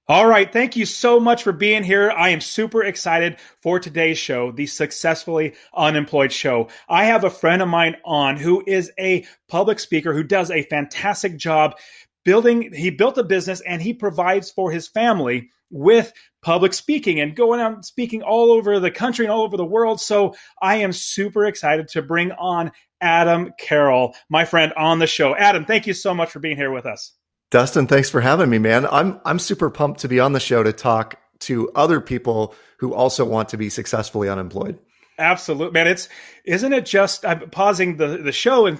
All right. Thank you so much for being here. I am super excited for today's show, the Successfully Unemployed show. I have a friend of mine on who is a public speaker who does a fantastic job he built a business and he provides for his family with public speaking and going out and speaking all over the country and all over the world. So I am super excited to bring on Adam Carroll, my friend, on the show. Adam, thank you so much for being here with us. Dustin, thanks for having me, man. I'm super pumped to be on the show to talk to other people who also want to be successfully unemployed. Absolutely, man. Isn't it just, I'm pausing the show in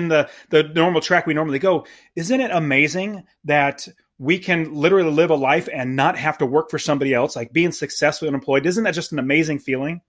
the normal track we normally go. Isn't it amazing that we can literally live a life and not have to work for somebody else, like being successfully unemployed? Isn't that just an amazing feeling?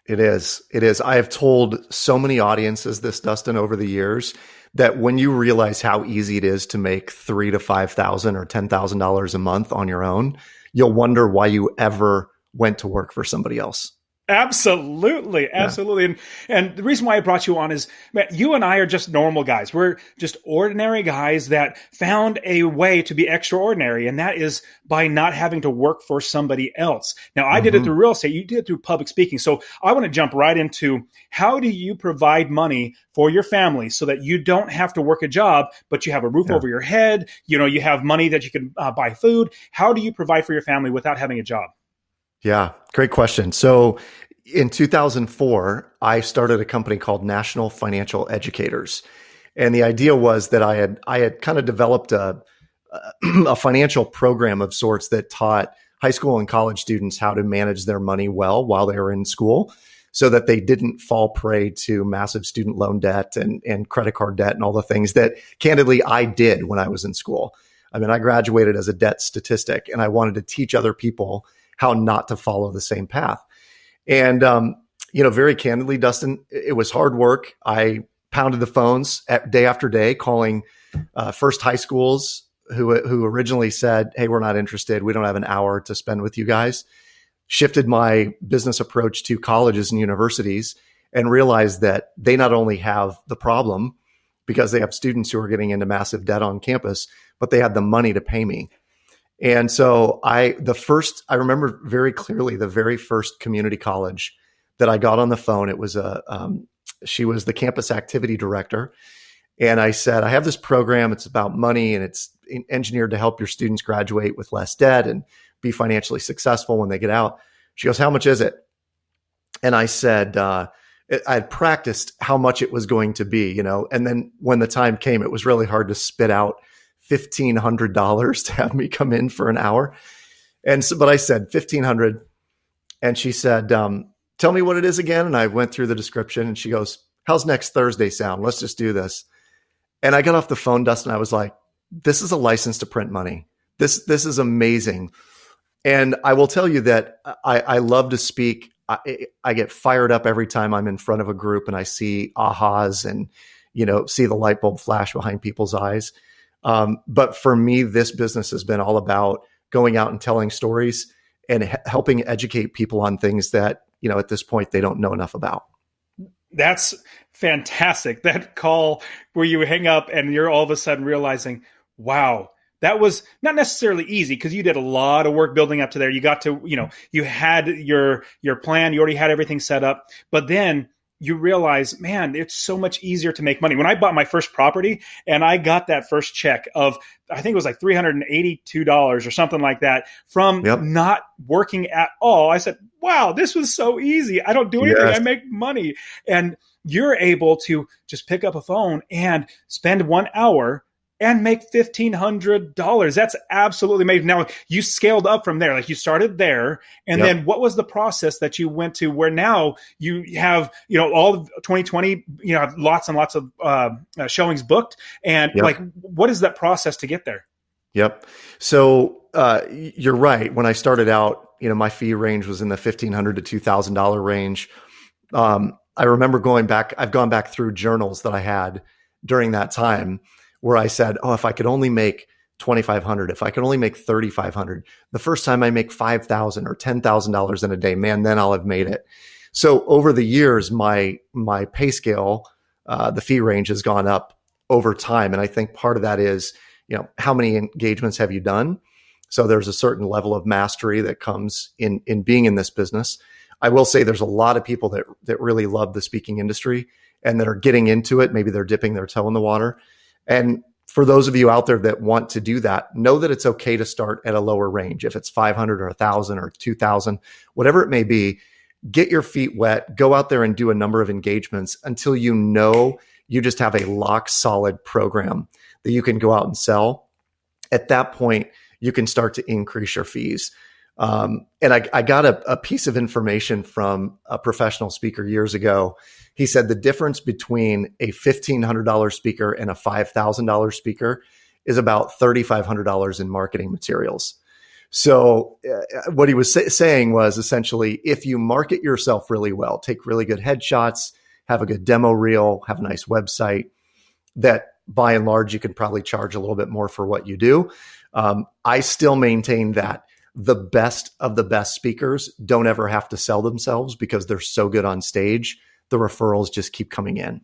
It is. It is. I have told so many audiences this, Dustin, over the years, that when you realize how easy it is to make $3,000 to $5,000 or $10,000 a month on your own, you'll wonder why you ever went to work for somebody else. Absolutely. Absolutely. Yeah. And the reason why I brought you on is, man, you and I are just normal guys. We're just ordinary guys that found a way to be extraordinary. And that is by not having to work for somebody else. Now, I did it through real estate. You did it through public speaking. So I want to jump right into, how do you provide money for your family so that you don't have to work a job, but you have a roof over your head? You know, you have money that you can buy food. How do you provide for your family without having a job? Yeah, great question. So in 2004, I started a company called National Financial Educators. And the idea was that I had kind of developed a financial program of sorts that taught high school and college students how to manage their money well while they were in school, so that they didn't fall prey to massive student loan debt and credit card debt and all the things that, candidly, I did when I was in school. I mean, I graduated as a debt statistic, and I wanted to teach other people how not to follow the same path. And, very candidly, Dustin, it was hard work. I pounded the phones day after day, calling first high schools who originally said, "Hey, we're not interested. We don't have an hour to spend with you guys." Shifted my business approach to colleges and universities and realized that they not only have the problem because they have students who are getting into massive debt on campus, but they had the money to pay me. And so I remember very clearly the very first community college that I got on the phone. It was she was the campus activity director. And I said, "I have this program. It's about money, and it's engineered to help your students graduate with less debt and be financially successful when they get out." She goes, "How much is it?" And I said, I had practiced how much it was going to be, and then when the time came, it was really hard to spit out $1,500 to have me come in for an hour. And so, but I said $1,500, and she said, "Tell me what it is again." And I went through the description, and she goes, "How's next Thursday sound? Let's just do this." And I got off the phone, Dustin. I was like, "This is a license to print money. This is amazing." And I will tell you that I love to speak. I get fired up every time I'm in front of a group and I see ahas and, see the light bulb flash behind people's eyes. But for me, this business has been all about going out and telling stories and helping educate people on things that, at this point, they don't know enough about. That's fantastic. That call where you hang up and you're all of a sudden realizing, wow, that was not necessarily easy, because you did a lot of work building up to there. You got to, you had your plan, you already had everything set up, but then you realize, man, it's so much easier to make money. When I bought my first property and I got that first check of, I think it was like $382 or something like that from not working at all, I said, wow, this was so easy. I don't do anything. I make money. And you're able to just pick up a phone and spend 1 hour and make $1,500. That's absolutely amazing. Now, you scaled up from there. Like, you started there. And then what was the process that you went to where now you have, all of 2020, have lots and lots of showings booked. And like, what is that process to get there? Yep. So you're right. When I started out, my fee range was in the $1,500 to $2,000 range. I remember I've gone back through journals that I had during that time, where I said, "Oh, if I could only make $2,500, if I could only make $3,500, the first time I make $5,000 or $10,000 in a day, man, then I'll have made it." So over the years, my pay scale, the fee range has gone up over time. And I think part of that is, how many engagements have you done? So there's a certain level of mastery that comes in being in this business. I will say there's a lot of people that really love the speaking industry and that are getting into it. Maybe they're dipping their toe in the water. And for those of you out there that want to do that, know that it's okay to start at a lower range. If it's 500 or 1,000 or 2,000, whatever it may be, get your feet wet, go out there and do a number of engagements until you know you just have a lock solid program that you can go out and sell. At that point, you can start to increase your fees. And I got a piece of information from a professional speaker years ago. He said the difference between a $1,500 speaker and a $5,000 speaker is about $3,500 in marketing materials. So what he was saying was essentially, if you market yourself really well, take really good headshots, have a good demo reel, have a nice website, that by and large, you can probably charge a little bit more for what you do. I still maintain that the best of the best speakers don't ever have to sell themselves because they're so good on stage. The referrals just keep coming in.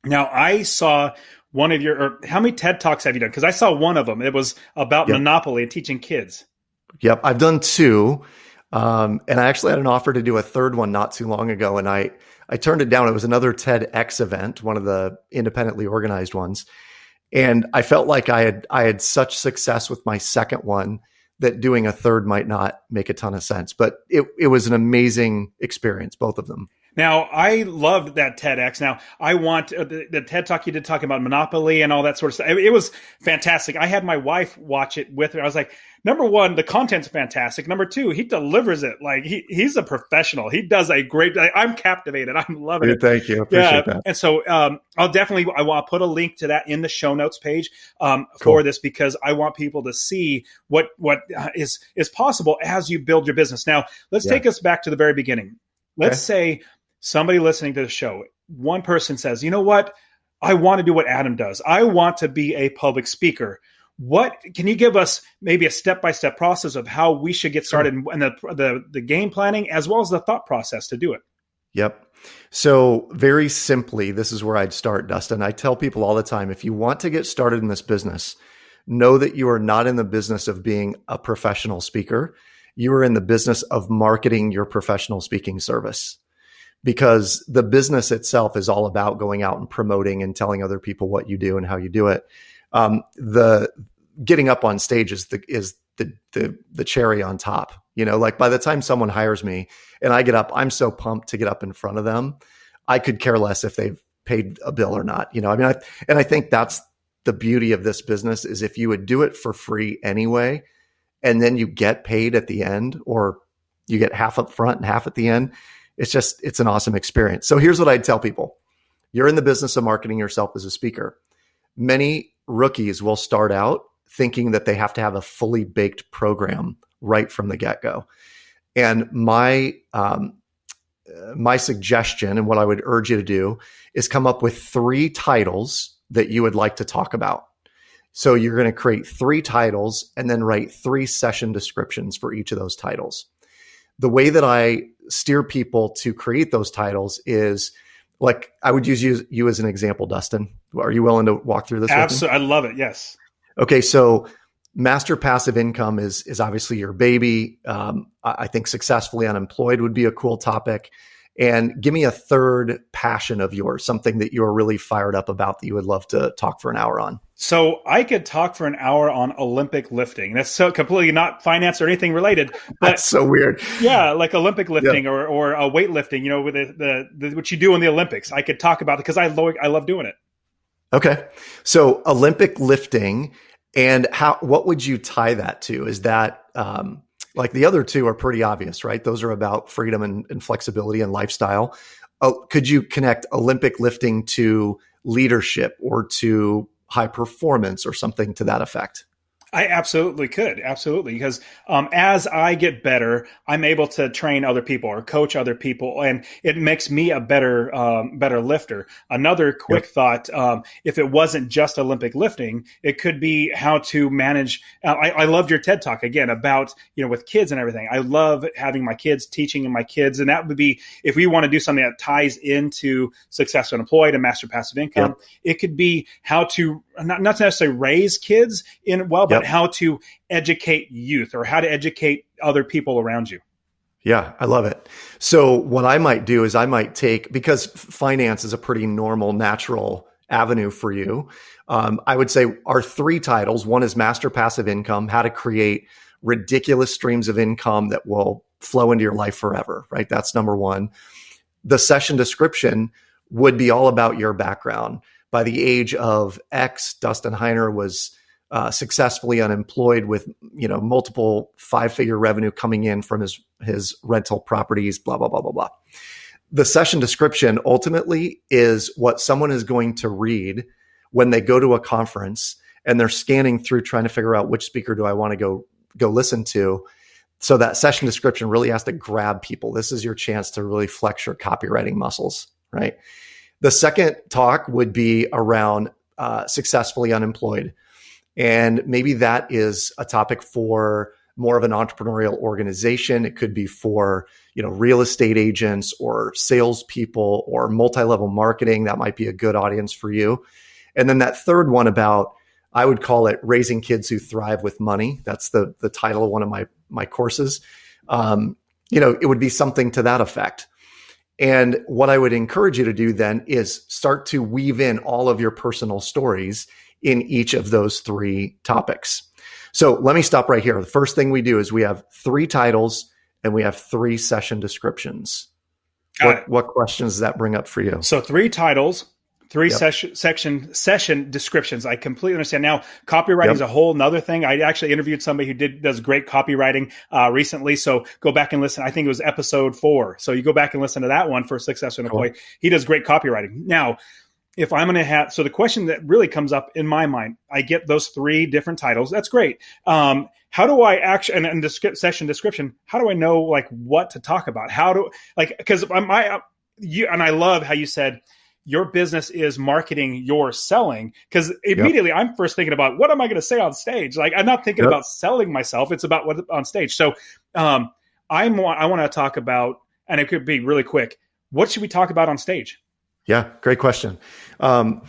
Now, I saw one of or how many TED Talks have you done? Because I saw one of them. It was about Yep. Monopoly and teaching kids. Yep. I've done two. And I actually had an offer to do a third one not too long ago. And I turned it down. It was another TEDx event, one of the independently organized ones. And I felt like I had such success with my second one that doing a third might not make a ton of sense. But it was an amazing experience, both of them. Now, I loved that TEDx. Now, I want the TED Talk you did talking about Monopoly and all that sort of stuff. It was fantastic. I had my wife watch it with me. I was like, number one, the content's fantastic. Number two, he delivers it. Like he's a professional. He does a great, I'm captivated. I'm loving it. Thank you. I appreciate that. And so I want to put a link to that in the show notes page Cool. for this, because I want people to see what is possible as you build your business. Now, let's take us back to the very beginning. Let's say somebody listening to the show, one person says, you know what? I want to do what Adam does. I want to be a public speaker. What can you give us maybe a step-by-step process of how we should get started and the game planning as well as the thought process to do it? Yep. So very simply, this is where I'd start, Dustin. I tell people all the time, if you want to get started in this business, know that you are not in the business of being a professional speaker. You are in the business of marketing your professional speaking service, because the business itself is all about going out and promoting and telling other people what you do and how you do it. The getting up on stage is the cherry on top. You know, like by the time someone hires me and I get up, I'm so pumped to get up in front of them. I could care less if they've paid a bill or not. You know, I mean, I think that's the beauty of this business, is if you would do it for free anyway, and then you get paid at the end, or you get half up front and half at the end, it's an awesome experience. So here's what I'd tell people. You're in the business of marketing yourself as a speaker. Many rookies will start out thinking that they have to have a fully baked program right from the get-go. And my suggestion, and what I would urge you to do, is come up with 3 titles that you would like to talk about. So you're going to create 3 titles and then write 3 session descriptions for each of those titles. The way that I steer people to create those titles is, like, I would use you as an example, Dustin. Are you willing to walk through this? Absolutely. I love it. Yes. Okay. So master passive income is obviously your baby. I think successfully unemployed would be a cool topic. And give me a third passion of yours, something that you're really fired up about that you would love to talk for an hour on. So I could talk for an hour on Olympic lifting. That's so completely not finance or anything related. But that's so weird. Yeah, like Olympic lifting or weightlifting, you know, with the what you do in the Olympics. I could talk about it because I love doing it. Okay. So Olympic lifting, and what would you tie that to? Is that like the other two are pretty obvious, right? Those are about freedom and flexibility and lifestyle. Could you connect Olympic lifting to leadership or to high performance or something to that effect? I absolutely could. Absolutely. Because as I get better, I'm able to train other people or coach other people, and it makes me a better lifter. Another quick thought, if it wasn't just Olympic lifting, it could be how to manage. I loved your TED Talk again about, you know, with kids and everything. I love having my kids, teaching my kids. And that would be, if we want to do something that ties into Successful Unemployed and Master Passive Income, it could be how to not necessarily raise kids in well, but but Yep. how to educate youth or how to educate other people around you. Yeah, I love it. So what I might do is I might take, because finance is a pretty normal, natural avenue for you. I would say our three titles. One is Master Passive Income, how to create ridiculous streams of income that will flow into your life forever, right? That's number one. The session description would be all about your background. By the age of X, Dustin Heiner was successfully unemployed with multiple five-figure revenue coming in from his rental properties. Blah blah blah blah blah. The session description ultimately is what someone is going to read when they go to a conference and they're scanning through trying to figure out which speaker do I want to go listen to. So that session description really has to grab people. This is your chance to really flex your copywriting muscles, right? The second talk would be around successfully unemployed. And maybe that is a topic for more of an entrepreneurial organization. It could be for, real estate agents or salespeople or multi-level marketing. That might be a good audience for you. And then that third one about, I would call it Raising Kids Who Thrive with Money. That's the title of one of my courses. It would be something to that effect. And what I would encourage you to do then is start to weave in all of your personal stories in each of those three topics. So let me stop right here. The first thing we do is we have three titles and we have three session descriptions. Got it. What questions does that bring up for you? So three titles, three Yep. session descriptions. I completely understand. Now, copywriting Yep. is a whole nother thing. I actually interviewed somebody who does great copywriting recently. So go back and listen. I think it was episode 4. So you go back and listen to that one for Successful Employee. Cool. He does great copywriting. Now, if I'm going to have, so the question that really comes up in my mind, I get those three different titles. That's great. How do I actually, and the session description, how do I know like what to talk about? How do, like, because and I love how you said your business is marketing your selling, because immediately Yep. I'm first thinking about what am I going to say on stage? Like I'm not thinking Yep. about selling myself. It's about what on stage. So I want to talk about, and it could be really quick. What should we talk about on stage? Yeah, great question. And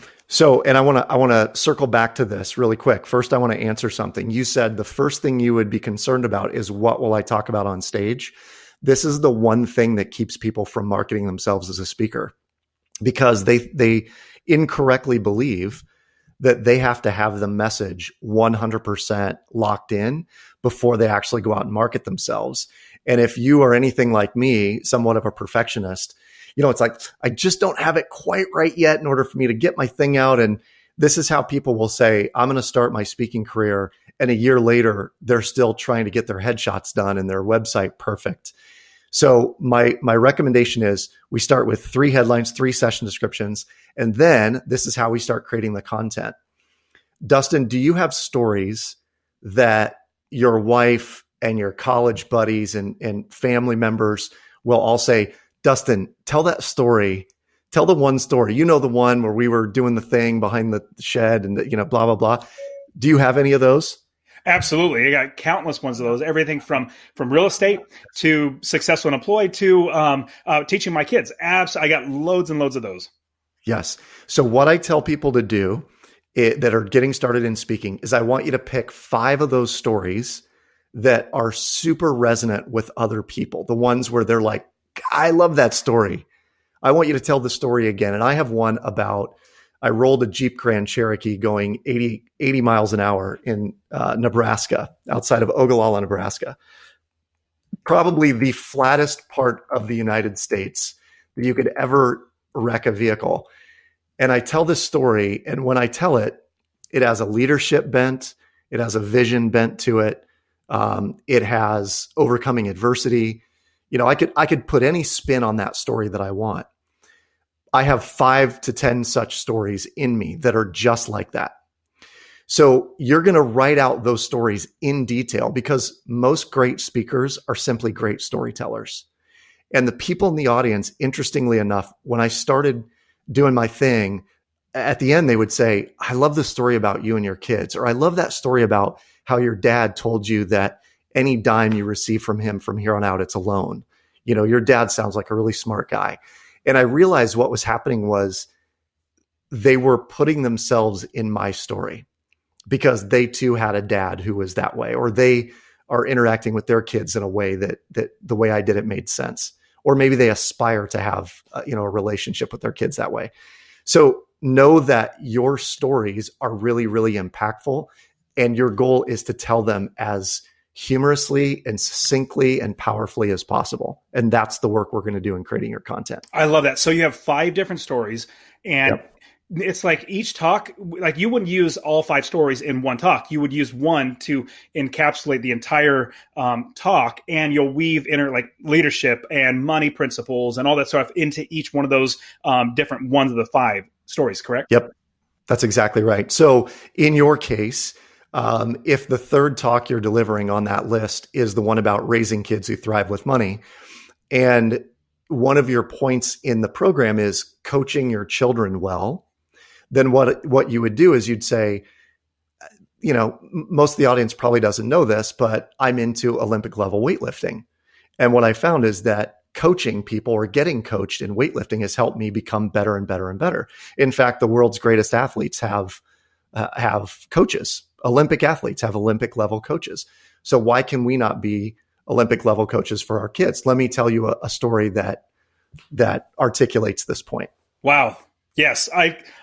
I want to circle back to this really quick. First, I want to answer something. You said the first thing you would be concerned about is what will I talk about on stage? This is the one thing that keeps people from marketing themselves as a speaker, because they incorrectly believe that they have to have the message 100% locked in before they actually go out and market themselves. And if you are anything like me, somewhat of a perfectionist, it's like, I just don't have it quite right yet in order for me to get my thing out. And this is how people will say, I'm going to start my speaking career. And a year later, they're still trying to get their headshots done and their website perfect. So my recommendation is we start with 3 headlines, 3 session descriptions, and then this is how we start creating the content. Dustin, do you have stories that your wife and your college buddies and family members will all say, Dustin, tell that story. Tell the one story. The one where we were doing the thing behind the shed and blah, blah, blah. Do you have any of those? Absolutely. I got countless ones of those, everything from real estate to Successful and Employed to teaching my kids. I got loads and loads of those. Yes. So what I tell people to do that are getting started in speaking is I want you to pick 5 of those stories that are super resonant with other people. The ones where they're like, I love that story. I want you to tell the story again. And I have one about, I rolled a Jeep Grand Cherokee going 80 miles an hour in Nebraska, outside of Ogallala, Nebraska. Probably the flattest part of the United States that you could ever wreck a vehicle. And I tell this story, and when I tell it, it has a leadership bent, it has a vision bent to it. It has overcoming adversity. I could put any spin on that story that I want. I have 5 to 10 such stories in me that are just like that. So you're going to write out those stories in detail, because most great speakers are simply great storytellers. And the people in the audience, interestingly enough, when I started doing my thing, at the end, they would say, I love the story about you and your kids, or I love that story about how your dad told you that any dime you receive from him from here on out, it's a loan. Your dad sounds like a really smart guy. And I realized what was happening was they were putting themselves in my story. because they too had a dad who was that way, or they are interacting with their kids in a way that the way I did it made sense. Or maybe they aspire to have a relationship with their kids that way. So know that your stories are really, really impactful. And your goal is to tell them as humorously and succinctly and powerfully as possible. And that's the work we're going to do in creating your content. I love that. So you have five different stories, and Yep. it's like each talk, like you wouldn't use all five stories in one talk. You would use one to encapsulate the entire talk, and you'll weave inner like leadership and money principles and all that stuff into each one of those different ones of the five stories. Correct? Yep. That's exactly right. So in your case, if the third talk you're delivering on that list is the one about raising kids who thrive with money, and one of your points in the program is coaching your children well, then what you would do is you'd say, most of the audience probably doesn't know this, but I'm into Olympic level weightlifting. And what I found is that coaching people or getting coached in weightlifting has helped me become better and better and better. In fact, the world's greatest athletes have coaches. Olympic athletes have Olympic level coaches. So why can we not be Olympic level coaches for our kids? Let me tell you a story that articulates this point. Wow. Yes,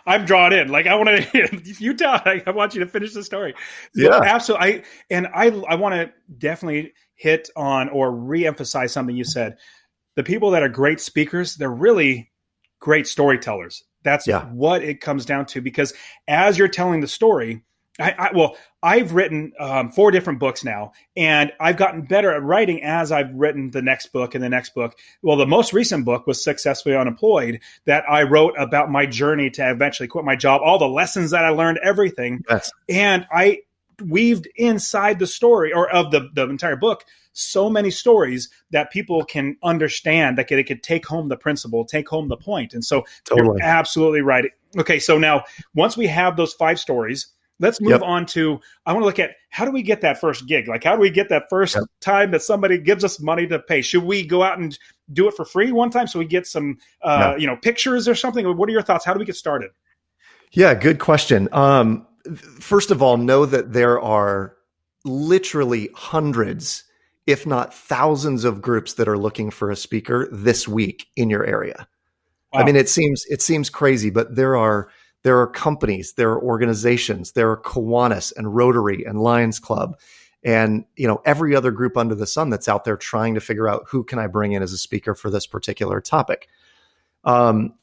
I'm drawn in. Like I want to, you tell. I want you to finish the story. So Yeah. absolutely, I want to definitely hit on or reemphasize something you said. The people that are great speakers, they're really great storytellers. That's Yeah. what it comes down to. Because as you're telling the story, I've written four different books now, and I've gotten better at writing as I've written the next book and the next book. Well, the most recent book was Successfully Unemployed, that I wrote about my journey to eventually quit my job, all the lessons that I learned, everything. Yes. And I weaved inside the story or of the entire book so many stories that people can understand, that they could take home the principle, take home the point. And so you're Totally. absolutely right. Okay, so now once we have those five stories, let's move Yep. on to, I want to look at how do we get that first gig? Like, how do we get that first Yep. time that somebody gives us money to pay? Should we go out and do it for free one time so we get some, Yeah. pictures or something? What are your thoughts? How do we get started? Yeah. Good question. First of all, know that there are literally hundreds, if not thousands of groups that are looking for a speaker this week in your area. I Wow. mean, it seems crazy, but there are companies, there are organizations, there are Kiwanis and Rotary and Lions Club, and every other group under the sun that's out there trying to figure out who can I bring in as a speaker for this particular topic. Um,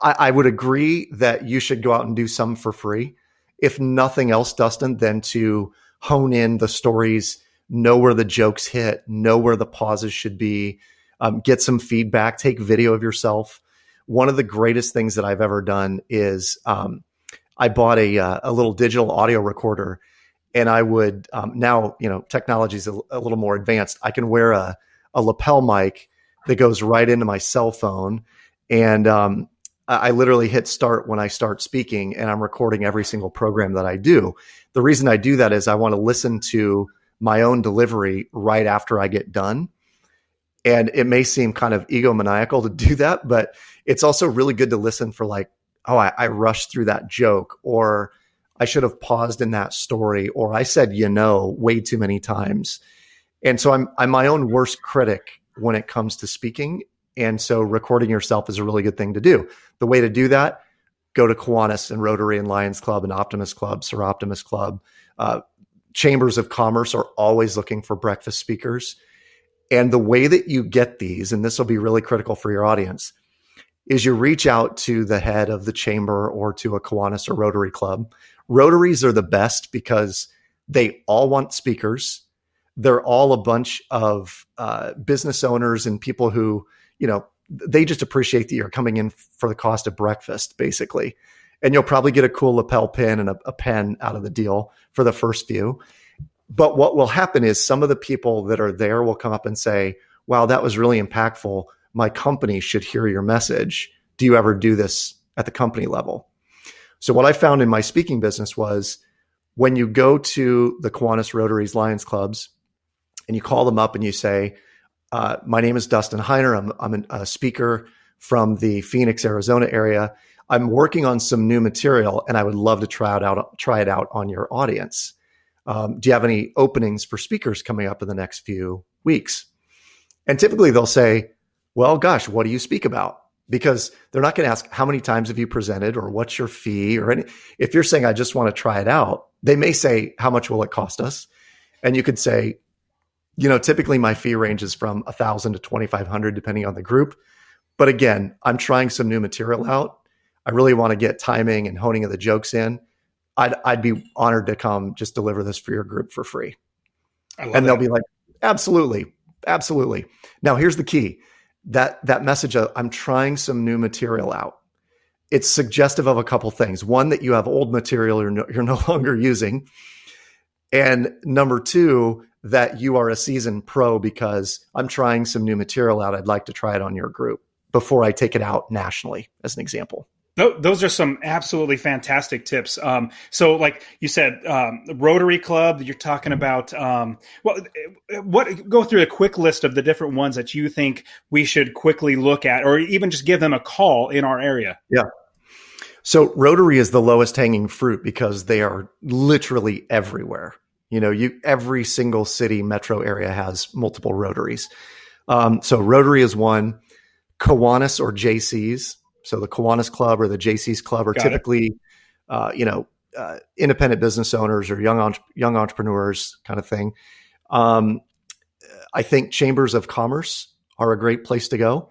I would agree that you should go out and do some for free, if nothing else, Dustin, than to hone in the stories, know where the jokes hit, know where the pauses should be, get some feedback, take video of yourself. One of the greatest things that I've ever done is I bought a little digital audio recorder, and I would now technology is a little more advanced. I can wear a lapel mic that goes right into my cell phone, and I literally hit start when I start speaking, and I'm recording every single program that I do. The reason I do that is I want to listen to my own delivery right after I get done. And it may seem kind of egomaniacal to do that, but it's also really good to listen for like, oh, I rushed through that joke, or I should have paused in that story, or I said, way too many times. And so I'm my own worst critic when it comes to speaking. And so recording yourself is a really good thing to do. The way to do that, go to Kiwanis and Rotary and Lions Club and Optimist Club, Sir Optimist Club. Chambers of Commerce are always looking for breakfast speakers. And the way that you get these, and this will be really critical for your audience, is you reach out to the head of the chamber or to a Kiwanis or Rotary Club. Rotaries are the best because they all want speakers. They're all a bunch of business owners and people who, they just appreciate that you're coming in for the cost of breakfast, basically. And you'll probably get a cool lapel pin and a pen out of the deal for the first few. But what will happen is some of the people that are there will come up and say, wow, that was really impactful. My company should hear your message. Do you ever do this at the company level? So what I found in my speaking business was when you go to the Kiwanis, Rotaries, Lions Clubs, and you call them up and you say, my name is Dustin Heiner. I'm a speaker from the Phoenix, Arizona area. I'm working on some new material and I would love to try it out on your audience. Do you have any openings for speakers coming up in the next few weeks? And typically they'll say, well, gosh, what do you speak about? Because they're not going to ask how many times have you presented or what's your fee or any. If you're saying, I just want to try it out, they may say, how much will it cost us? And you could say, typically my fee ranges from 1,000 to 2,500, depending on the group. But again, I'm trying some new material out. I really want to get timing and honing of the jokes in. I'd be honored to come just deliver this for your group for free. I love And they'll that. be like, absolutely, absolutely. Now, here's the key. That message of I'm trying some new material out. It's suggestive of a couple things. One, that you have old material you're no longer using. And number two, that you are a seasoned pro because I'm trying some new material out. I'd like to try it on your group before I take it out nationally, as an example. Those are some absolutely fantastic tips. So, like you said, the Rotary Club. You're talking about. What? Go through a quick list of the different ones that you think we should quickly look at, or even just give them a call in our area. Yeah. So Rotary is the lowest hanging fruit because they are literally everywhere. Every single city metro area has multiple Rotaries. So Rotary is one. Kiwanis or JCs. So the Kiwanis Club or the JCs Club are Got it. typically, independent business owners or young entrepreneurs kind of thing. I think chambers of commerce are a great place to go.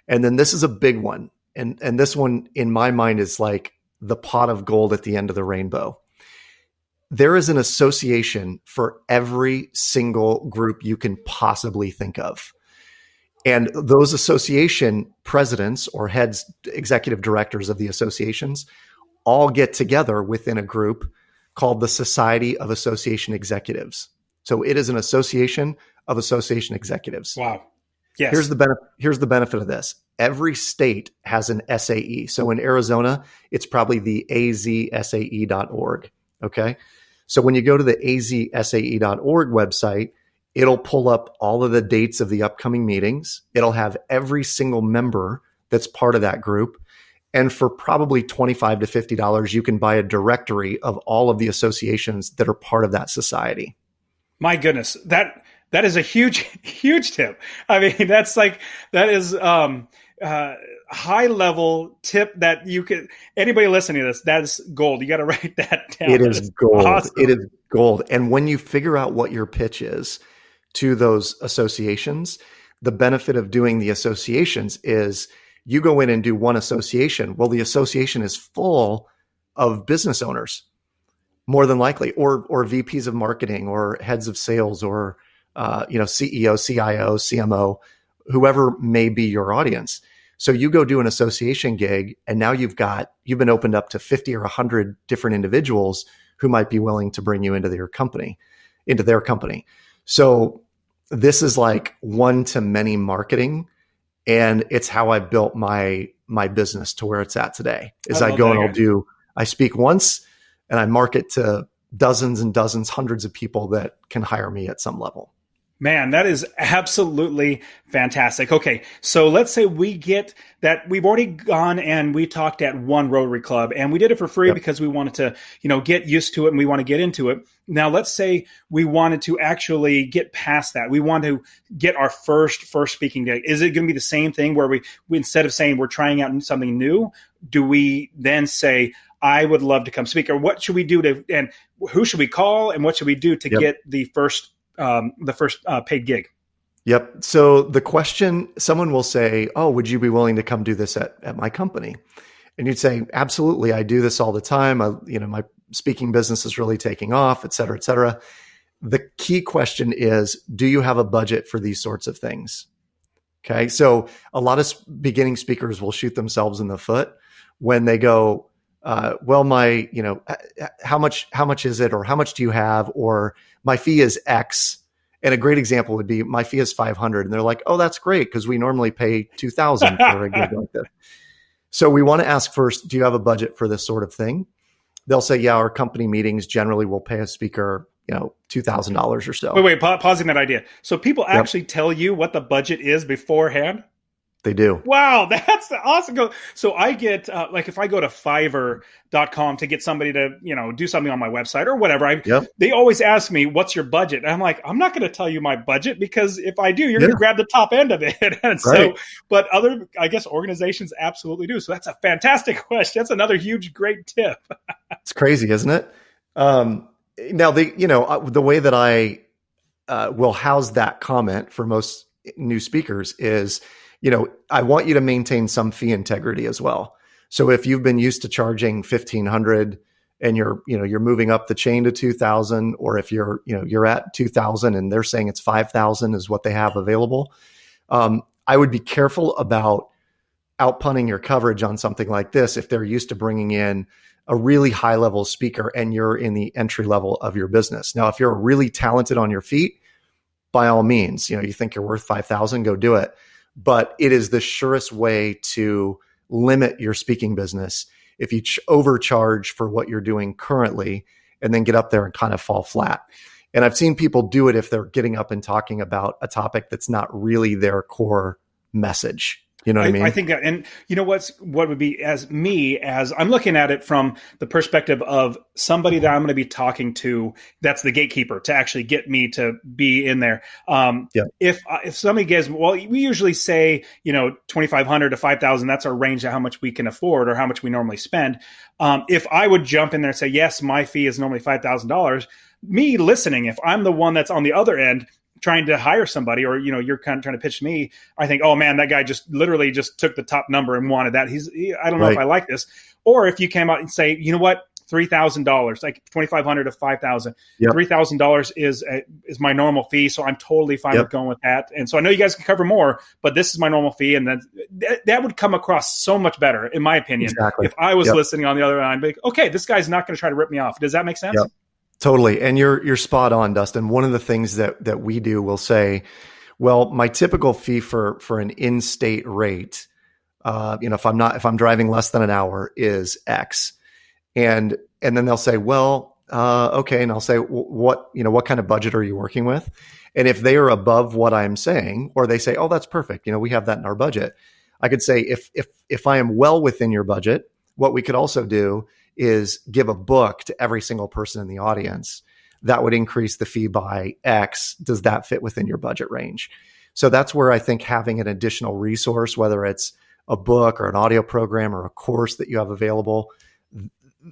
And then this is a big one. And this one in my mind is like the pot of gold at the end of the rainbow. There is an association for every single group you can possibly think of. And those association presidents or heads, executive directors of the associations all get together within a group called the Society of Association Executives. So it is an association of association executives. Wow. Here's Yes. the benefit of this. Every state has an SAE. So in Arizona, it's probably the azsae.org. Okay. So when you go to the azsae.org website, it'll pull up all of the dates of the upcoming meetings. It'll have every single member that's part of that group. And for probably $25 to $50, you can buy a directory of all of the associations that are part of that society. My goodness, that is a huge huge tip. I mean, that is high level tip that you could anybody listening to this. That's gold. You got to write that down. It That is is gold. It awesome. is gold. And when you figure out what your pitch is to those associations, the benefit of doing the associations is you go in and do one association. Well, the association is full of business owners, more than likely, or VPs of marketing, or heads of sales, or CEO, CIO, CMO, whoever may be your audience. So you go do an association gig, and now you've been opened up to 50 or 100 different individuals who might be willing to bring you into their company. So this is like one to many marketing, and it's how I built my business to where it's at today. I Is I love go that, and guys. I speak once, and I market to dozens and dozens, hundreds of people that can hire me at some level. Man, that is absolutely fantastic. Okay, so let's say we get that we've already gone and we talked at one Rotary Club and we did it for free Yep. because we wanted to, get used to it and we want to get into it. Now, let's say we wanted to actually get past that. We want to get our first speaking gig. Is it going to be the same thing where we instead of saying we're trying out something new, do we then say, I would love to come speak? Or what should we do and who should we call and what should we do to Yep. get the first paid gig? Yep. So the question, someone will say, oh, would you be willing to come do this at my company? And you'd say, absolutely. I do this all the time. My speaking business is really taking off, et cetera, et cetera. The key question is, do you have a budget for these sorts of things? Okay. So a lot of beginning speakers will shoot themselves in the foot when they go, well, how much is it? Or how much do you have? Or my fee is X. And a great example would be my fee is 500. And they're like, oh, that's great, because we normally pay 2,000 for a gig like this. So we want to ask first, do you have a budget for this sort of thing? They'll say, yeah, our company meetings generally will pay a speaker, $2,000 or so. Wait, pausing that idea. So people Yep. actually tell you what the budget is beforehand? They do. Wow, that's awesome. So I get like if I go to Fiverr.com to get somebody to, do something on my website or whatever, Yep. they always ask me, what's your budget? And I'm like, I'm not going to tell you my budget because if I do, you're going to Yeah. grab the top end of it. And Right. so, but I guess organizations absolutely do. So that's a fantastic question. That's another huge, great tip. It's crazy, isn't it? Um, Now, the way that I will house that comment for most new speakers is, I want you to maintain some fee integrity as well. So if you've been used to charging 1,500 and you're moving up the chain to 2,000, or if you're at 2,000 and they're saying it's 5,000 is what they have available, I would be careful about outpunting your coverage on something like this if they're used to bringing in a really high level speaker and you're in the entry level of your business. Now, if you're really talented on your feet, by all means, you think you're worth 5,000, go do it. But it is the surest way to limit your speaking business if you overcharge for what you're doing currently and then get up there and kind of fall flat. And I've seen people do it if they're getting up and talking about a topic that's not really their core message. You know what I I mean? think that, and what would be as I'm looking at it from the perspective of somebody that I'm going to be talking to, that's the gatekeeper to actually get me to be in there. Yeah. If somebody gives, well, we usually say 2,500 to 5,000. That's our range of how much we can afford or how much we normally spend. If I would jump in there and say, yes, my fee is normally $5,000. Me listening, if I'm the one that's on the other end trying to hire somebody, or you're kind of trying to pitch me, I think, oh man, that guy just literally just took the top number and wanted that. I don't know if Right. I like this. Or if you came out and say, you know what, $3,000, like 2,500 to 5,000, Yep. $3,000 is my normal fee, so I'm totally fine Yep. with going with that. And so I know you guys can cover more, but this is my normal fee, and then that would come across so much better, in my opinion, Exactly. if I was Yep. listening on the other end. Like, okay, this guy's not going to try to rip me off. Does that make sense? Yep. Totally. And you're spot on, Dustin. One of the things that we do will say, well, my typical fee for an in-state rate, if I'm driving less than an hour is X. And then they'll say, well, okay. And I'll say, what kind of budget are you working with? And if they are above what I'm saying, or they say, oh, that's perfect, we have that in our budget, I could say, if I am well within your budget, what we could also do is give a book to every single person in the audience. That would increase the fee by X. Does that fit within your budget range? So that's where I think having an additional resource, whether it's a book or an audio program or a course that you have available,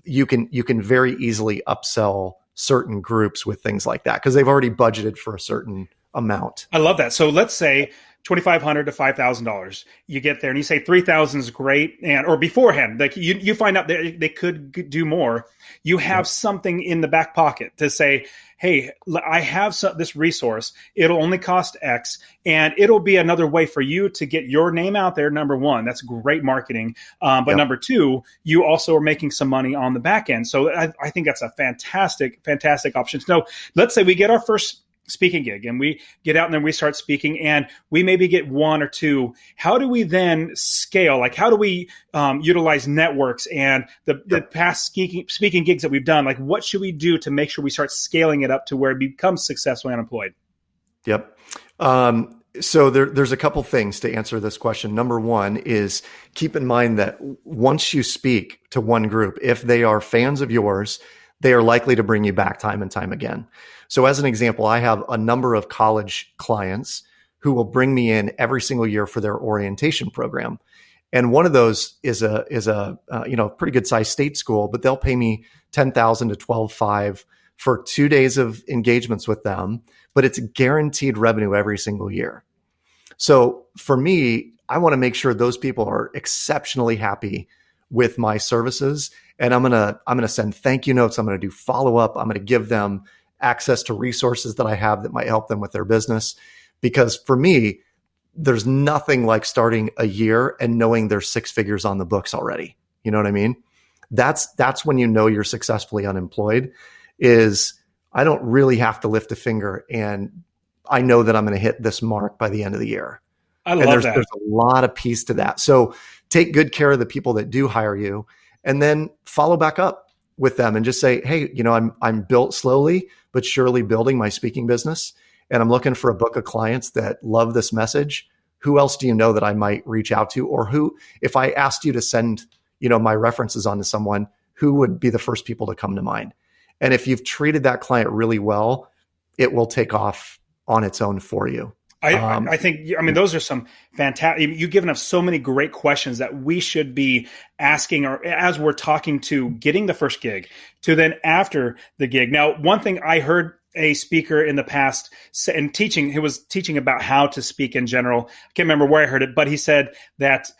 you can very easily upsell certain groups with things like that because they've already budgeted for a certain amount. I love that. So let's say $2,500 to $5,000. You get there and you say 3,000 is great, or beforehand, like you find out they could do more. You have something in the back pocket to say, hey, I have this resource. It'll only cost X, and it'll be another way for you to get your name out there. Number one, that's great marketing. But number two, you also are making some money on the back end. So I think that's a fantastic, fantastic option. So let's say we get our first speaking gig and we get out and then we start speaking and we maybe get one or two. How do we then scale? Like, how do we utilize networks and the past speaking gigs that we've done? Like, what should we do to make sure we start scaling it up to where it becomes successfully unemployed? Yep. So there's a couple things to answer this question. Number one is keep in mind that once you speak to one group, if they are fans of yours, they are likely to bring you back time and time again. So as an example, I have a number of college clients who will bring me in every single year for their orientation program. And one of those is a pretty good sized state school, but they'll pay me $10,000 to $12,500 for 2 days of engagements with them, but it's guaranteed revenue every single year. So for me, I want to make sure those people are exceptionally happy with my services. And I'm gonna send thank you notes. I'm gonna do follow up. I'm gonna give them access to resources that I have that might help them with their business. Because for me, there's nothing like starting a year and knowing there's 6 figures on the books already. You know what I mean? That's when you know you're successfully unemployed. Is I don't really have to lift a finger, and I know that I'm going to hit this mark by the end of the year. I love that. There's a lot of piece to that. So take good care of the people that do hire you, and then follow back up with them and just say, hey, I'm built slowly but surely building my speaking business, and I'm looking for a book of clients that love this message. who else do you know that I might reach out to? Or who, if I asked you to send, my references on to someone, who would be the first people to come to mind? And if you've treated that client really well, it will take off on its own for you. I think, I mean, those are some fantastic, you've given us so many great questions that we should be asking, or as we're talking to getting the first gig to then after the gig. Now, one thing I heard a speaker in the past and teaching, he was teaching about how to speak in general. I can't remember where I heard it, but he said that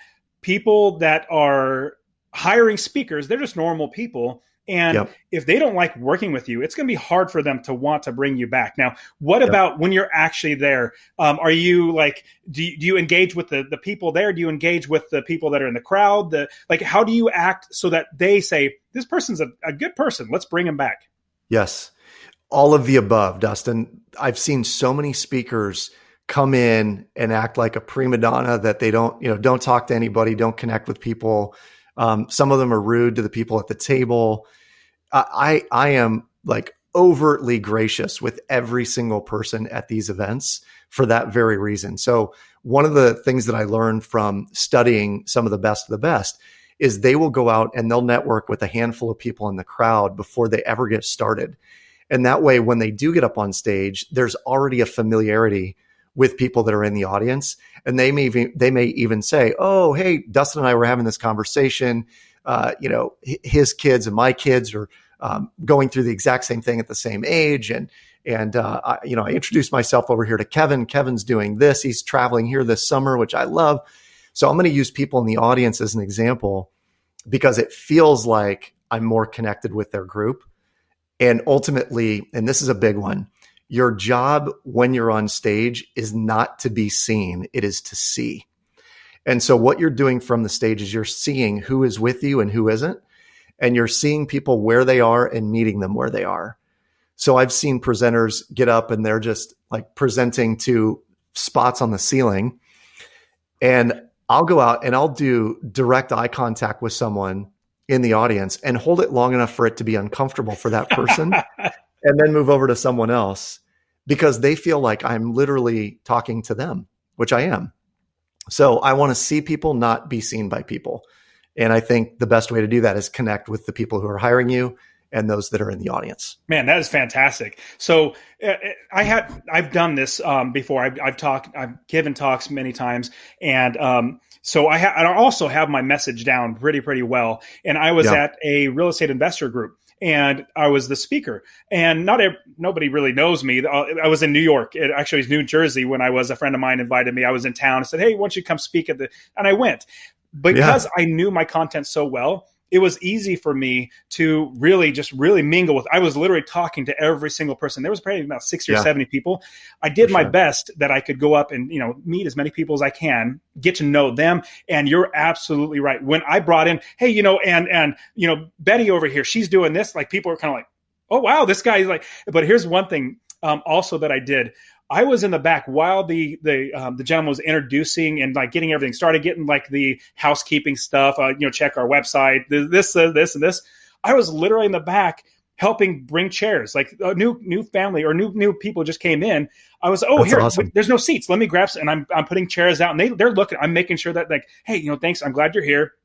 people that are hiring speakers, they're just normal people. And Yep. if they don't like working with you, it's going to be hard for them to want to bring you back. Now, what Yep. about when you're actually there? Are you like, do you engage with the people there? Do you engage with the people that are in the crowd? Like, how do you act so that they say, this person's a good person, let's bring him back? Yes. All of the above, Dustin. I've seen so many speakers come in and act like a prima donna, that they don't talk to anybody, don't connect with people. Some of them are rude to the people at the table. I am like overtly gracious with every single person at these events for that very reason. So one of the things that I learned from studying some of the best is they will go out and they'll network with a handful of people in the crowd before they ever get started. And that way, when they do get up on stage, there's already a familiarity with people that are in the audience. And they may even say, oh, hey, Dustin and I were having this conversation. His kids and my kids are going through the exact same thing at the same age. And I introduced myself over here to Kevin. Kevin's doing this. He's traveling here this summer, which I love. So I'm going to use people in the audience as an example because it feels like I'm more connected with their group. And ultimately, and this is a big one, your job when you're on stage is not to be seen, it is to see. And so what you're doing from the stage is you're seeing who is with you and who isn't. And you're seeing people where they are and meeting them where they are. So I've seen presenters get up and they're just like presenting to spots on the ceiling. And I'll go out and I'll do direct eye contact with someone in the audience and hold it long enough for it to be uncomfortable for that person and then move over to someone else because they feel like I'm literally talking to them, which I am. So I want to see people, not be seen by people. And I think the best way to do that is connect with the people who are hiring you and those that are in the audience. Man, that is fantastic. So I've done this before. I've given talks many times, and so I also have my message down pretty well. And I was at a real estate investor group, and I was the speaker. And nobody really knows me. I was in New York. Actually, it was New Jersey when a friend of mine invited me. I was in town and said, "Hey, why don't you come speak at the?" And I went because I knew my content so well. It was easy for me to really mingle with. I was literally talking to every single person. There was probably about 60 or 70 people. I did my best that I could go up and, meet as many people as I can, get to know them. And you're absolutely right. When I brought in, hey, and Betty over here, she's doing this. Like people are kind of like, oh, wow, this guy is like, but here's one thing also that I did. I was in the back while the gentleman was introducing and like getting everything started, getting like the housekeeping stuff, check our website, this and this. I was literally in the back helping bring chairs, like a new family or new people just came in. I was, That's here, awesome. There's no seats. Let me grab some. And I'm putting chairs out and they're looking, I'm making sure that like, hey, thanks. I'm glad you're here.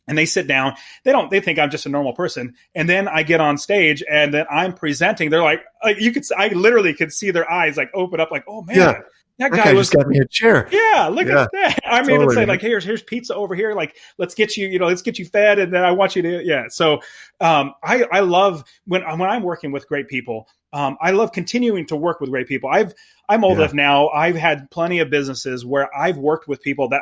And they sit down. They think I'm just a normal person. And then I get on stage and then I'm presenting. They're like I literally could see their eyes like open up like, oh man, that guy just got me a chair. Yeah. Look at that. I mean, totally, it's like, here's pizza over here. Like, let's get you fed. And then I want you to, So, I love when I'm working with great people. I love continuing to work with great people. I'm old enough now. I've had plenty of businesses where I've worked with people that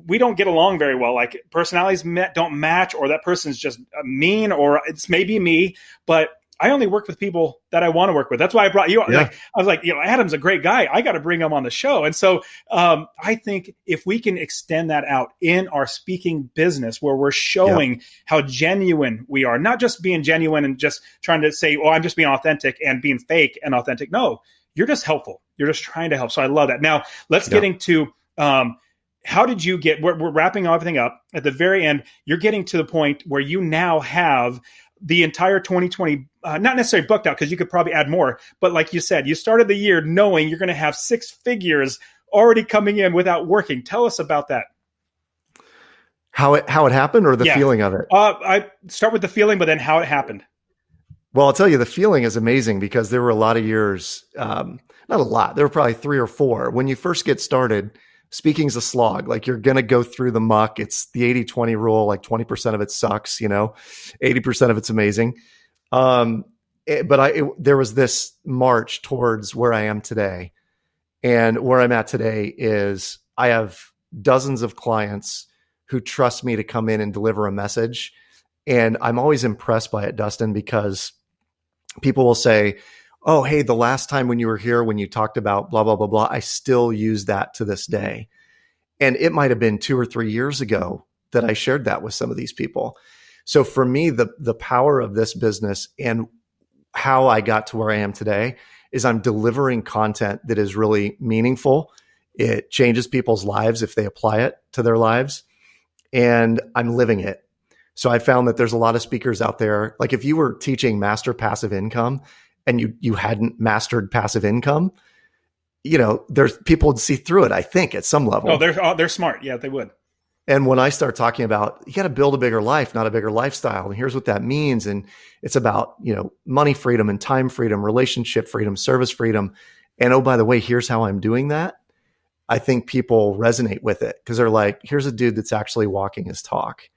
we don't get along very well. Like personalities don't match, or that person's just mean, or it's maybe me, but I only work with people that I want to work with. That's why I brought you. Like, I was like, Adam's a great guy. I got to bring him on the show. And so I think if we can extend that out in our speaking business, where we're showing how genuine we are, not just being genuine and just trying to say, oh, I'm just being authentic and being fake and authentic. No, you're just helpful. You're just trying to help. So I love that. Now let's get into, how did you get, we're wrapping everything up at the very end. You're getting to the point where you now have the entire 2020, not necessarily booked out because you could probably add more. But like you said, you started the year knowing you're going to have 6 figures already coming in without working. Tell us about that. How it happened or the Yeah. feeling of it? I start with the feeling, but then how it happened. Well, I'll tell you, the feeling is amazing because there were a lot of years, not a lot, there were probably 3 or 4. When you first get started, speaking's a slog. Like you're going to go through the muck. It's the 80-20 rule. Like 20% of it sucks, 80% of it's amazing. Um, there was this march towards where I am today. And where I'm at today is I have dozens of clients who trust me to come in and deliver a message. And I'm always impressed by it, Dustin, because people will say, oh, hey, the last time when you were here, when you talked about blah, blah, blah, blah, I still use that to this day. And it might have been 2 or 3 years ago that I shared that with some of these people. So for me, the power of this business and how I got to where I am today is I'm delivering content that is really meaningful. It changes people's lives if they apply it to their lives, and I'm living it. So I found that there's a lot of speakers out there. Like if you were teaching master passive income and you hadn't mastered passive income, there's people would see through it, I think, at some Oh, level. they're smart. Yeah, they would. And when I start talking about you got to build a bigger life, not a bigger lifestyle, and here's what that means, and it's about money freedom and time freedom, relationship freedom, service freedom, and oh by the way, here's how I'm doing that. I think people resonate with it because they're like, here's a dude that's actually walking his talk.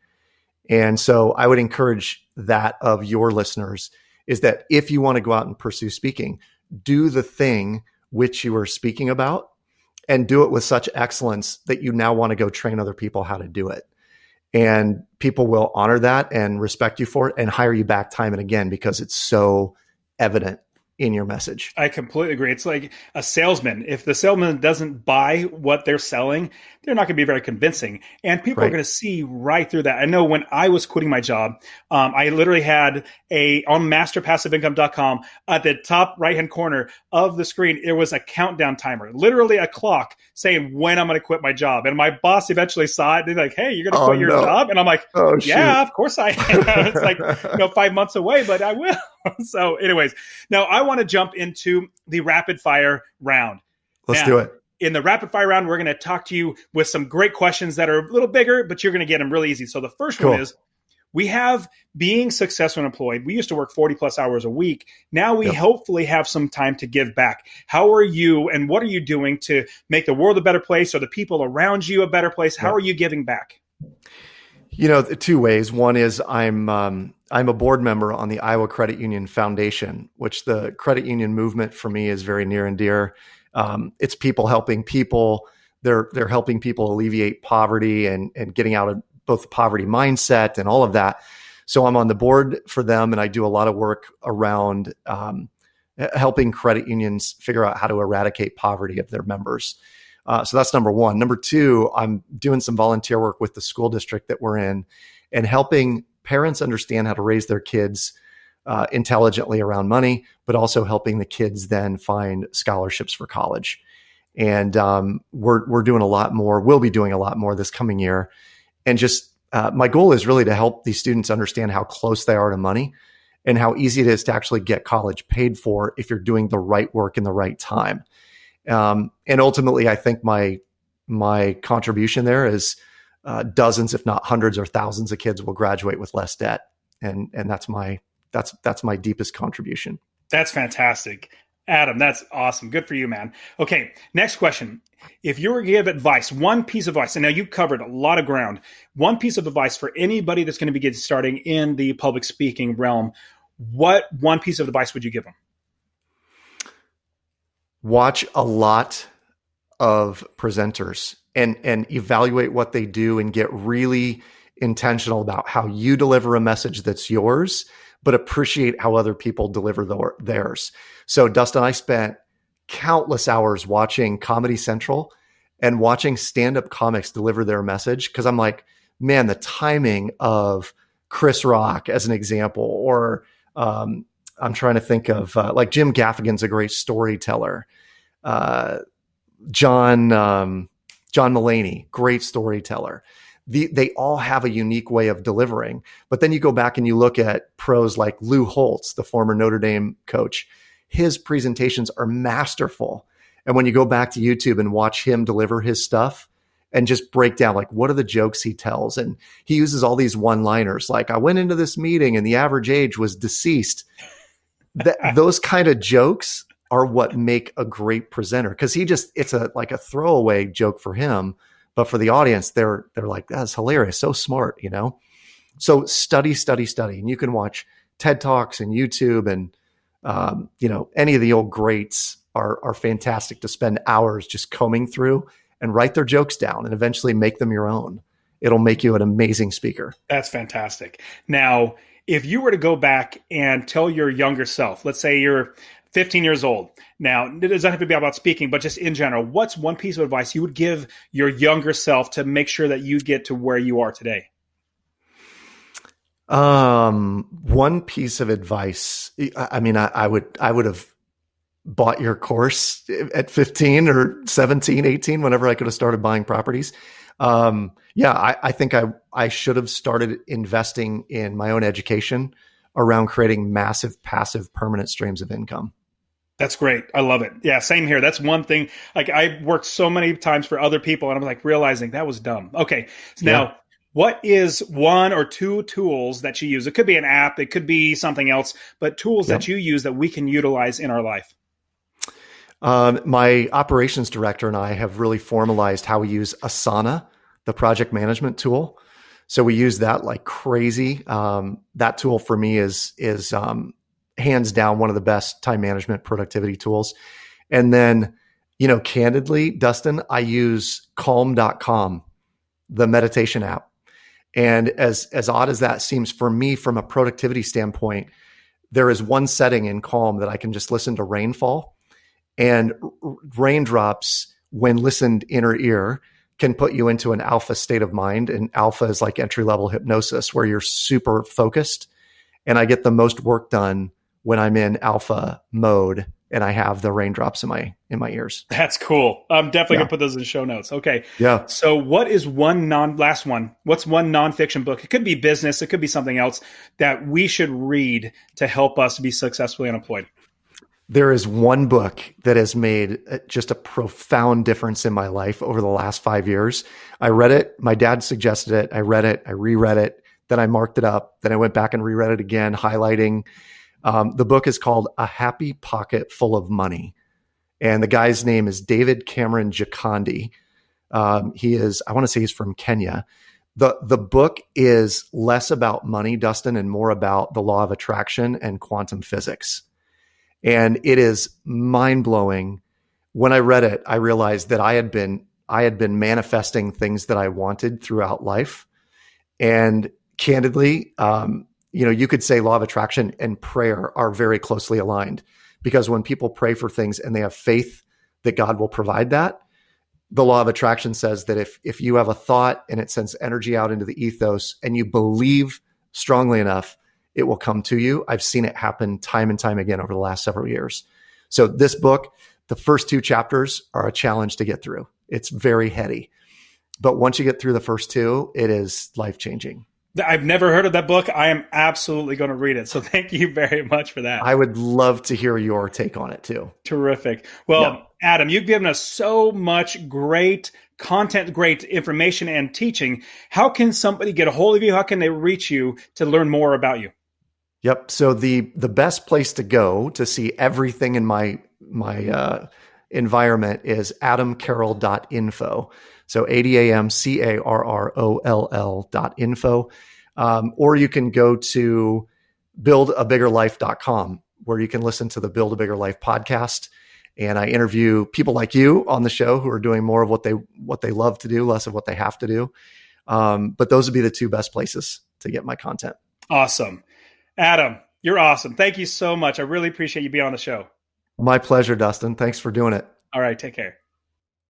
And so I would encourage that of your listeners is that if you want to go out and pursue speaking, do the thing which you are speaking about and do it with such excellence that you now want to go train other people how to do it. And people will honor that and respect you for it and hire you back time and again because it's so evident in your message. I completely agree. It's like a salesman. If the salesman doesn't buy what they're selling, they're not going to be very convincing. And people are Right. going to see right through that. I know when I was quitting my job, I literally had on masterpassiveincome.com at the top right-hand corner of the screen, there was a countdown timer, literally a clock saying when I'm going to quit my job. And my boss eventually saw it. They're like, hey, you're going to Oh quit your no. job? And I'm like, Oh shoot. yeah, of course I am. It's like, 5 months away, but I will. So anyways, now I want to jump into the rapid fire round. Let's Now, do it. in the rapid fire round, we're going to talk to you with some great questions that are a little bigger, but you're going to get them really easy. So the first one Cool. is, we have being successful and employed. We used to work 40 plus hours a week. Now we Yep. hopefully have some time to give back. How are you and what are you doing to make the world a better place or the people around you a better place? How Yep. are you giving back? 2 ways. One is I'm a board member on the Iowa Credit Union Foundation, which the credit union movement for me is very near and dear. It's people helping people. They're helping people alleviate poverty and getting out of both the poverty mindset and all of that. So I'm on the board for them, and I do a lot of work around helping credit unions figure out how to eradicate poverty of their members. So that's number one. Number two, I'm doing some volunteer work with the school district that we're in and helping parents understand how to raise their kids intelligently around money, but also helping the kids then find scholarships for college. And we're doing a lot more. We'll be doing a lot more this coming year. And just my goal is really to help these students understand how close they are to money and how easy it is to actually get college paid for if you're doing the right work in the right time. And ultimately, I think my contribution there is dozens, if not hundreds or thousands of kids will graduate with less debt. And that's my deepest contribution. That's fantastic. Adam, that's awesome. Good for you, man. Okay, next question. If you were to give advice, one piece of advice, and now you covered a lot of ground, one piece of advice for anybody that's going to be getting starting in the public speaking realm, what one piece of advice would you give them? Watch a lot of presenters and evaluate what they do and get really intentional about how you deliver a message that's yours, but appreciate how other people deliver theirs. So Dustin, I spent countless hours watching Comedy Central and watching stand-up comics deliver their message because I'm like, man, the timing of Chris Rock as an example, or I'm trying to think of like Jim Gaffigan's a great storyteller. John Mulaney, great storyteller. They all have a unique way of delivering. But then you go back and you look at pros like Lou Holtz, the former Notre Dame coach. His presentations are masterful. And when you go back to YouTube and watch him deliver his stuff and just break down, like, what are the jokes he tells? And he uses all these one liners, like, I went into this meeting and the average age was deceased. Those kind of jokes are what make a great presenter, because it's like a throwaway joke for him, but for the audience, they're like, that's hilarious, so smart. So study, study, study, and you can watch TED Talks and YouTube, and any of the old greats are fantastic to spend hours just combing through and write their jokes down and eventually make them your own. It'll make you an amazing speaker. That's fantastic. Now, if you were to go back and tell your younger self, let's say you're 15 years old. Now, it doesn't have to be about speaking, but just in general, what's one piece of advice you would give your younger self to make sure that you get to where you are today? One piece of advice. I mean, I would have bought your course at 15 or 17, 18, whenever I could have started buying properties. I think I should have started investing in my own education around creating massive, passive, permanent streams of income. That's great. I love it. Yeah, same here. That's one thing. Like, I worked so many times for other people, and I'm like realizing that was dumb. Okay. So Yeah. now, what is one or two tools that you use? It could be an app, it could be something else, but tools that Yep. you use that we can utilize in our life. My operations director and I have really formalized how we use Asana, the project management tool. So we use that like crazy. That tool for me is hands down one of the best time management productivity tools. And then, candidly, Dustin, I use calm.com, the meditation app. And as odd as that seems for me from a productivity standpoint, there is one setting in Calm that I can just listen to rainfall, and raindrops, when listened inner ear, can put you into an alpha state of mind. And alpha is like entry level hypnosis where you're super focused. And I get the most work done when I'm in alpha mode and I have the raindrops in my ears. That's cool. I'm definitely Yeah. gonna put those in show notes. Okay. Yeah. So what is last one? What's one nonfiction book? It could be business, it could be something else that we should read to help us be successfully unemployed. There is one book that has made just a profound difference in my life over the last 5 years. I read it. My dad suggested it. I read it. I reread it. Then I marked it up. Then I went back and reread it again, highlighting. The book is called A Happy Pocket Full of Money. And the guy's name is David Cameron Gikondi. I want to say he's from Kenya. The book is less about money, Dustin, and more about the law of attraction and quantum physics. And it is mind blowing. When I read it, I realized that I had been manifesting things that I wanted throughout life. And candidly, you could say law of attraction and prayer are very closely aligned, because when people pray for things and they have faith that God will provide that, the law of attraction says that if you have a thought and it sends energy out into the ethos and you believe strongly enough, it will come to you. I've seen it happen time and time again over the last several years. So this book, the first 2 chapters are a challenge to get through. It's very heady. But once you get through the first 2, it is life-changing. I've never heard of that book. I am absolutely going to read it. So thank you very much for that. I would love to hear your take on it too. Terrific. Well, Yeah. Adam, you've given us so much great content, great information and teaching. How can somebody get a hold of you? How can they reach you to learn more about you? Yep. So the best place to go to see everything in my environment is adamcarroll.info. So ADAMCARROLL.info. Or you can go to buildabiggerlife.com, where you can listen to the Build a Bigger Life podcast. And I interview people like you on the show who are doing more of what they love to do, less of what they have to do. But those would be the 2 best places to get my content. Awesome. Adam, you're awesome. Thank you so much. I really appreciate you being on the show. My pleasure, Dustin. Thanks for doing it. All right. Take care.